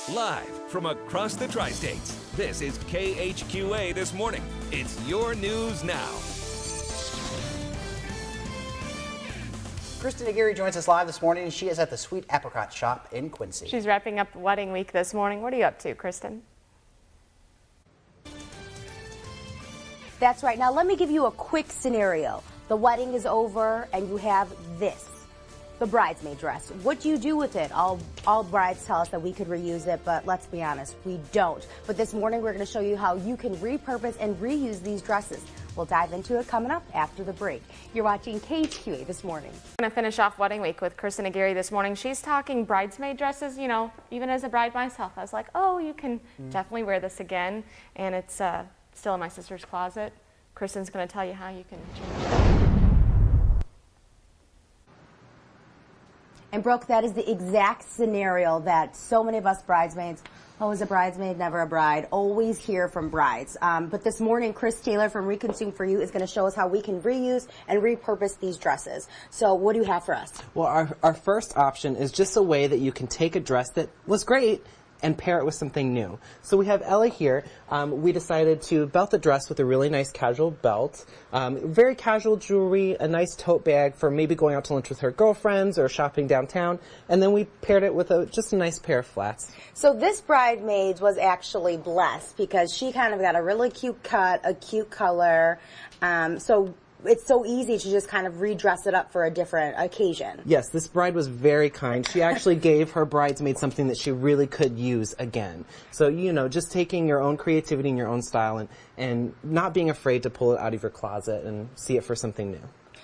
Live from across the tri-states, this is KHQA This Morning. It's your news now. Kristin Aguirre joins us live this morning, and she is at the Sweet Apricot Shop in Quincy. She's wrapping up the wedding week this morning. What are you up to, Kristen? That's right. Now, let me give you a quick scenario. The wedding is over, and you have this, the bridesmaid dress. What do you do with it? All brides tell us that we could reuse it, but let's be honest, we don't. But this morning, we're going to show you how you can repurpose and reuse these dresses. We'll dive into it coming up after the break. You're watching KHQA This Morning. I'm going to finish off wedding week with Kristin Aguirre this morning. She's talking bridesmaid dresses. You know, even as a bride myself, I was like, oh, you can definitely wear this again. And it's still in my sister's closet. Kristen's going to tell you how you can change it. And Brooke, that is the exact scenario that so many of us bridesmaids, always a bridesmaid, never a bride, always hear from brides. But this morning, Chris Taylor from Reconsume For You is going to show us how we can reuse and repurpose these dresses. So what do you have for us? Well, our first option is just a way that you can take a dress that was great and pair it with something new. So we have Ella here. We decided to belt the dress with a really nice casual belt, very casual jewelry, a nice tote bag for maybe going out to lunch with her girlfriends or shopping downtown, and then we paired it with just a nice pair of flats. So this bridesmaid was actually blessed because she kind of got a really cute cut, a cute color, so it's so easy to just kind of redress it up for a different occasion. Yes, this bride was very kind. She actually gave her bridesmaid something that she really could use again. So, you know, just taking your own creativity and your own style and not being afraid to pull it out of your closet and see it for something new.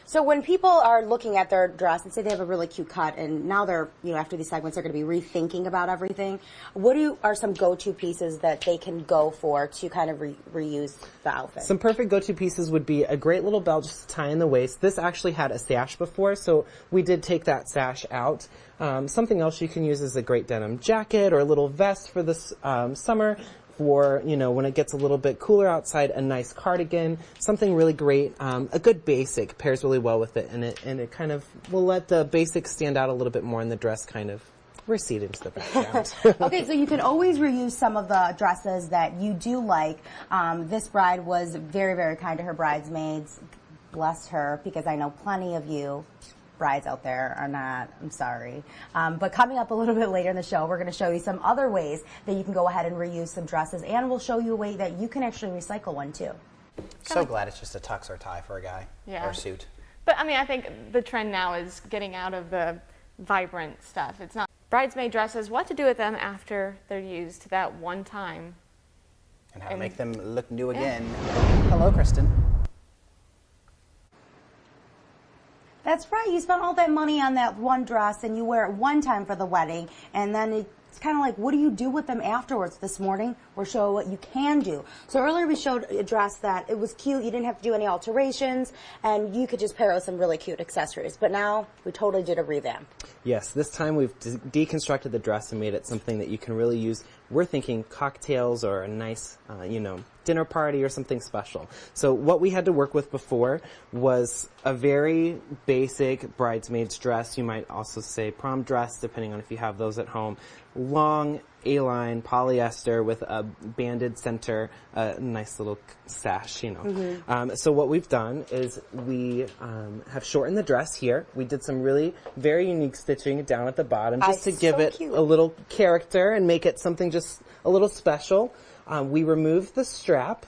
So when people are looking at their dress and say they have a really cute cut and now they're, you know, after these segments, they're going to be rethinking about everything, what are some go-to pieces that they can go for to kind of reuse the outfit? Some perfect go-to pieces would be a great little belt just to tie in the waist. This actually had a sash before, so we did take that sash out. Something else you can use is a great denim jacket or a little vest for this summer. For, you know, when it gets a little bit cooler outside, a nice cardigan, something really great. A good basic pairs really well with it, and it kind of will let the basics stand out a little bit more and the dress kind of recede into the background. Okay, so you can always reuse some of the dresses that you do like. This bride was very, very kind to her bridesmaids. Bless her, because I know plenty of you brides out there are not, I'm sorry. But coming up a little bit later in the show, we're going to show you some other ways that you can go ahead and reuse some dresses, and we'll show you a way that you can actually recycle one too. So glad it's just a tux or tie for a guy, or a suit. But I mean, I think the trend now is getting out of the vibrant stuff. It's not bridesmaid dresses, what to do with them after they're used that one time. And how to make them look new again. Hello, Kristen. That's right. You spent all that money on that one dress and you wear it one time for the wedding, and then it's kind of like, what do you do with them afterwards? This morning, we're showing what you can do. So earlier we showed a dress that it was cute. You didn't have to do any alterations, and you could just pair it with some really cute accessories. But now we totally did a revamp. Yes, this time we've deconstructed the dress and made it something that you can really use. We're thinking cocktails or a nice, you know, dinner party or something special. So what we had to work with before was a very basic bridesmaid's dress. You might also say prom dress, depending on if you have those at home. Long A-line polyester with a banded center, a nice little sash, you know. So what we've done is we have shortened the dress here. We did some really very unique stitching down at the bottom just to give it a little character and make it something just a little special. We removed the strap,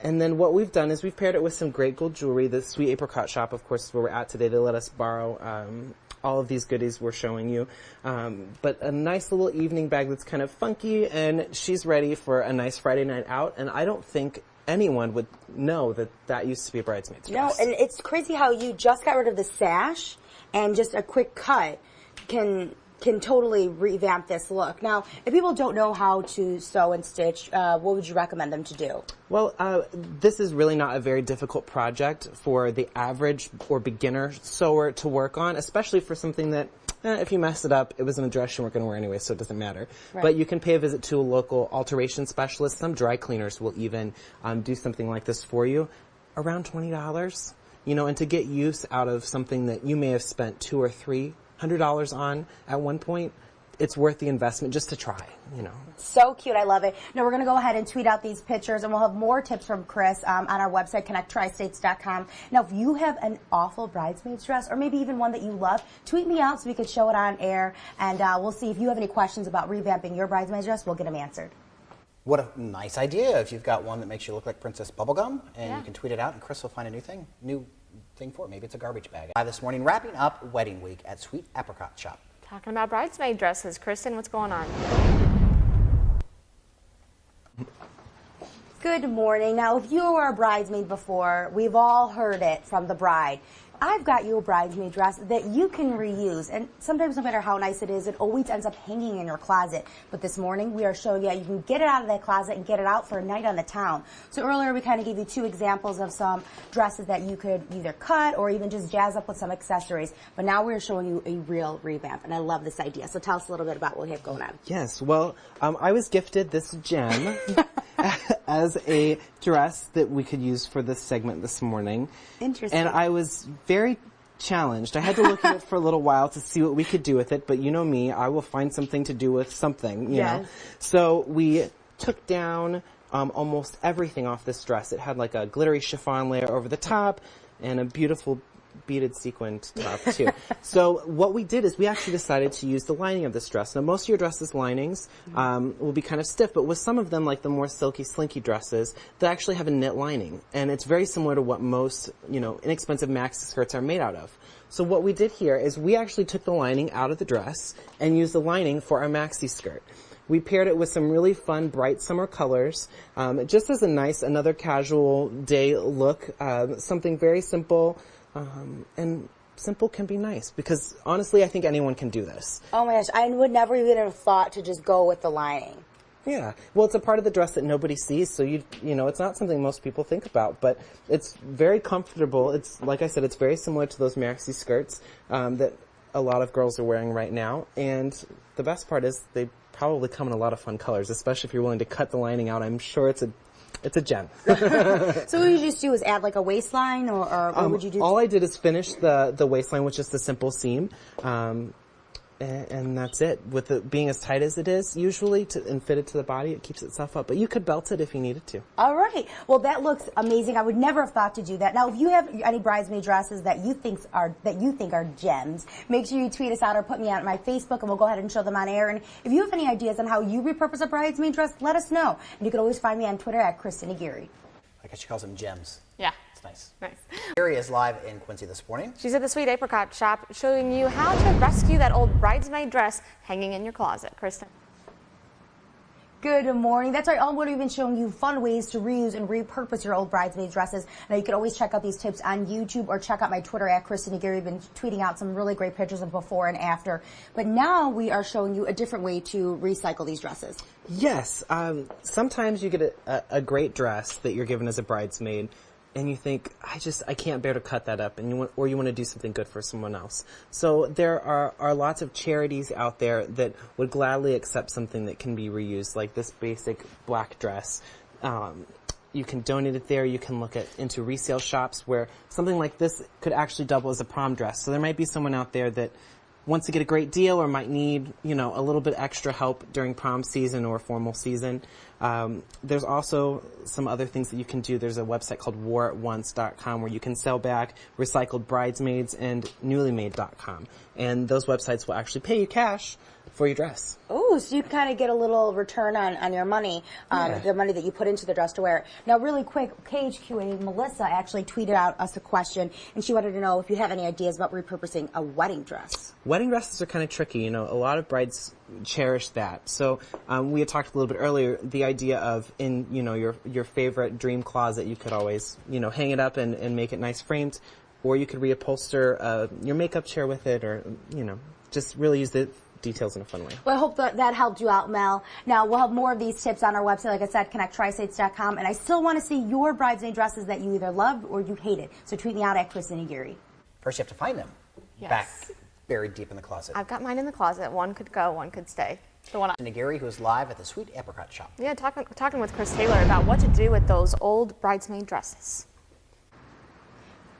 and then what we've done is we've paired it with some great gold jewelry. The Sweet Apricot Shop, of course, is where we're at today. They let us borrow all of these goodies we're showing you. But a nice little evening bag that's kind of funky, and she's ready for a nice Friday night out, and I don't think anyone would know that that used to be a bridesmaid's dress. No, and it's crazy how you just got rid of the sash, and just a quick cut can totally revamp this look. Now, if people don't know how to sew and stitch, what would you recommend them to do? Well, this is really not a very difficult project for the average or beginner sewer to work on, especially for something that, if you mess it up, it was in a dress you weren't going to wear anyway, so it doesn't matter. Right. But you can pay a visit to a local alteration specialist. Some dry cleaners will even do something like this for you. Around $20, you know, and to get use out of something that you may have spent $200 or $300 on at one point, it's worth the investment just to try, you know. So cute. I love it. Now, we're going to go ahead and tweet out these pictures, and we'll have more tips from Chris on our website, connecttristates.com. Now, if you have an awful bridesmaid's dress, or maybe even one that you love, tweet me out so we can show it on air, and we'll see if you have any questions about revamping your bridesmaid's dress. We'll get them answered. What a nice idea if you've got one that makes you look like Princess Bubblegum, and you can tweet it out, and Chris will find a new thing for it. Maybe it's a garbage bag. This morning, wrapping up wedding week at Sweet Apricot Shop. Talking about bridesmaid dresses. Kristen, what's going on? Good morning. Now, if you were a bridesmaid before, we've all heard it from the bride. I've got you a bridesmaid dress that you can reuse, and sometimes no matter how nice it is, it always ends up hanging in your closet. But this morning, we are showing you how you can get it out of that closet and get it out for a night on the town. So earlier, we kind of gave you 2 examples of some dresses that you could either cut or even just jazz up with some accessories. But now we're showing you a real revamp, and I love this idea. So tell us a little bit about what we have going on. Yes, well, I was gifted this gem as a dress that we could use for this segment this morning. Interesting. And I was very challenged. I had to look at it for a little while to see what we could do with it, but you know me, I will find something to do with something, you know. So we took down almost everything off this dress. It had like a glittery chiffon layer over the top and a beautiful beaded sequined top too. So what we did is we actually decided to use the lining of this dress. Now most of your dresses linings will be kind of stiff, but with some of them, like the more silky slinky dresses, they actually have a knit lining, and it's very similar to what most, you know, inexpensive maxi skirts are made out of. So what we did here is we actually took the lining out of the dress and used the lining for our maxi skirt. We paired it with some really fun bright summer colors, just as a nice, another casual day look, something very simple. And simple can be nice, because honestly, I think anyone can do this. Oh my gosh, I would never even have thought to just go with the lining. Yeah, well, it's a part of the dress that nobody sees, so you know, it's not something most people think about, but it's very comfortable. It's, like I said, it's very similar to those maxi skirts that a lot of girls are wearing right now, and the best part is they probably come in a lot of fun colors, especially if you're willing to cut the lining out. I'm sure it's a gem. So what you just do is add like a waistline, or what would you do? All I did is finish the waistline with just a simple seam, and that's it. With it being as tight as it is, usually, and fitted to the body, it keeps itself up. But you could belt it if you needed to. All right. Well, that looks amazing. I would never have thought to do that. Now, if you have any bridesmaid dresses that you think are gems, make sure you tweet us out or put me on my Facebook, and we'll go ahead and show them on air. And if you have any ideas on how you repurpose a bridesmaid dress, let us know. And you can always find me on Twitter at Kristin Aguirre. I guess she calls them gems. Yeah. It's nice. Nice. Aguirre is live in Quincy this morning. She's at the Sweet Apricot Shop showing you how to rescue that old bridesmaid dress hanging in your closet. Kristen. Good morning. That's right. We've been showing you fun ways to reuse and repurpose your old bridesmaid dresses. Now, you can always check out these tips on YouTube or check out my Twitter at Kristin Aguirre. We've been tweeting out some really great pictures of before and after. But now we are showing you a different way to recycle these dresses. Yes. Sometimes you get a great dress that you're given as a bridesmaid, and you think, I can't bear to cut that up, and you want to do something good for someone else. So there are lots of charities out there that would gladly accept something that can be reused, like this basic black dress. You can donate it there. You can look into resale shops where something like this could actually double as a prom dress. So there might be someone out there that wants to get a great deal or might need, you know, a little bit extra help during prom season or formal season. There's also some other things that you can do. There's a website called wareatonce.com where you can sell back recycled bridesmaids, and newlymade.com. And those websites will actually pay you cash for your dress. Oh, so you kind of get a little return on your money, the money that you put into the dress to wear it. Now, really quick, KHQA Melissa actually tweeted out us a question, and she wanted to know if you have any ideas about repurposing a wedding dress. Wedding dresses are kind of tricky. You know, a lot of brides cherish that. So we had talked a little bit earlier, the idea of in, you know, your favorite dream closet, you could always, you know, hang it up and make it nice framed, or you could reupholster your makeup chair with it, or, you know, just really use the details in a fun way. Well, I hope that helped you out, Mel. Now, we'll have more of these tips on our website, like I said, connecttristates.com, and I still want to see your bridesmaid dresses that you either loved or you hated. So tweet me out at Kristin Aguirre. First, you have to find them. Yes. Back, buried deep in the closet. I've got mine in the closet. One could go, one could stay. The one Kristin Aguirre, who is live at the Sweet Apricot Shop. Yeah, talking with Chris Taylor about what to do with those old bridesmaid dresses.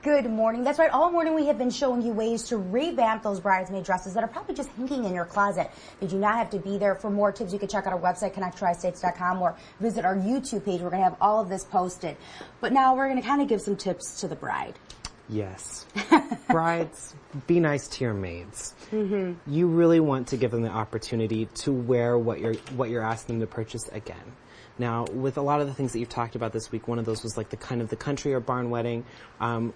Good morning. That's right. All morning we have been showing you ways to revamp those bridesmaid dresses that are probably just hanging in your closet. They do not have to be there. For more tips, you can check out our website, connectttristates.com, or visit our YouTube page. We're going to have all of this posted. But now we're going to kind of give some tips to the bride. Yes. Brides, be nice to your maids. You really want to give them the opportunity to wear what you're asking them to purchase again. Now, with a lot of the things that you've talked about this week, one of those was like the kind of the country or barn wedding,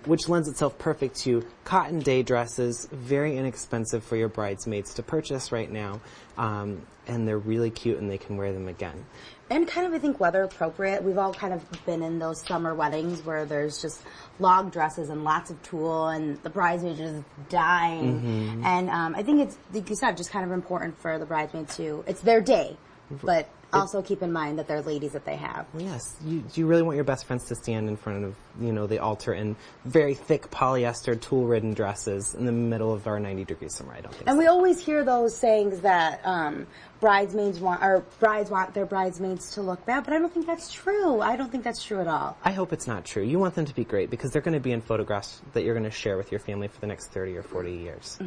which lends itself perfect to cotton day dresses, very inexpensive for your bridesmaids to purchase right now, and they're really cute and they can wear them again. And kind of, I think, weather appropriate. We've all kind of been in those summer weddings where there's just long dresses and lots of tulle and the bridesmaids are just dying. And I think it's, like you said, just kind of important for the bridesmaid to, it's their day, but also keep in mind that they're ladies that they have. Yes, you really want your best friends to stand in front of, the altar in very thick polyester tulle-ridden dresses in the middle of our 90 degrees summer. I don't think And so. we always hear those sayings that brides want their bridesmaids to look bad, but I don't think that's true. I don't think that's true at all. I hope it's not true. You want them to be great because they're going to be in photographs that you're going to share with your family for the next 30 or 40 years.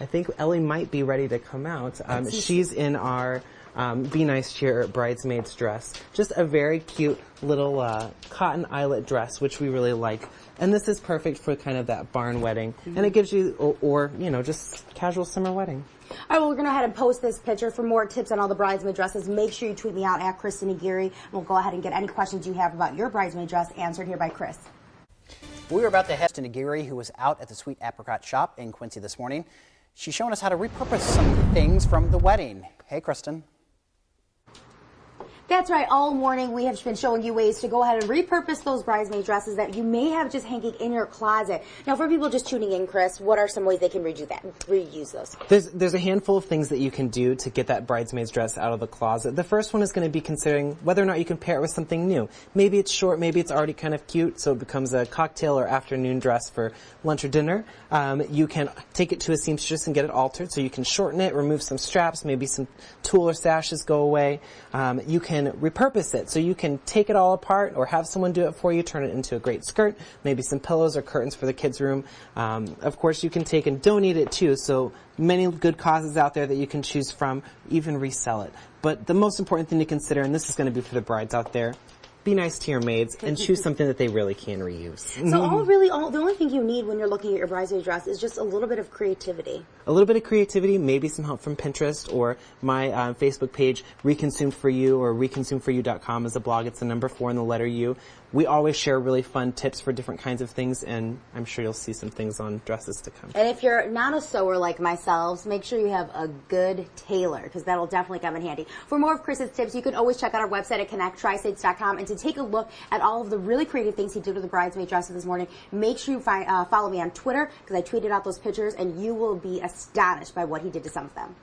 I think Ellie might be ready to come out. She's in our Be Nice to Your Bridesmaid's dress. Just a very cute little cotton eyelet dress, which we really like. And this is perfect for kind of that barn wedding. And it gives you, or just casual summer wedding. All right, well, we're going to go ahead and post this picture. For more tips on all the bridesmaid dresses, make sure you tweet me out at Kristin Aguirre. And we'll go ahead and get any questions you have about your bridesmaid dress answered here by Chris. We were about to head to Kristin Aguirre, who was out at the Sweet Apricot shop in Quincy this morning. She's showing us how to repurpose some things from the wedding. Hey, Kristen. That's right. All morning we have been showing you ways to go ahead and repurpose those bridesmaid dresses that you may have just hanging in your closet. Now, for people just tuning in, Chris, what are some ways they can reuse those? There's a handful of things that you can do to get that bridesmaid's dress out of the closet. The first one is going to be considering whether or not you can pair it with something new. Maybe it's short, maybe it's already kind of cute, so it becomes a cocktail or afternoon dress for lunch or dinner. You can take it to a seamstress and get it altered, so you can shorten it, remove some straps, maybe some tulle or sashes go away. You can repurpose it, so you can take it all apart or have someone do it for you, turn it into a great skirt, maybe some pillows or curtains for the kids' room. Of course, you can take and donate it too, so many good causes out there that you can choose from, even resell it. But the most important thing to consider, and this is going to be for the brides out there, be nice to your maids and choose something that they really can reuse. So the only thing you need when you're looking at your bridesmaid dress is just a little bit of creativity. A little bit of creativity, maybe some help from Pinterest or my Facebook page, Reconsumed for You, or reconsumeforyou.com is a blog. It's the number 4 and the letter U. We always share really fun tips for different kinds of things, and I'm sure you'll see some things on dresses to come. And if you're not a sewer like myself, make sure you have a good tailor, because that'll definitely come in handy. For more of Chris's tips, you can always check out our website at connectttristates.com, and to take a look at all of the really creative things he did with the bridesmaid dresses this morning, make sure you follow me on Twitter, because I tweeted out those pictures, and you will be astonished by what he did to some of them.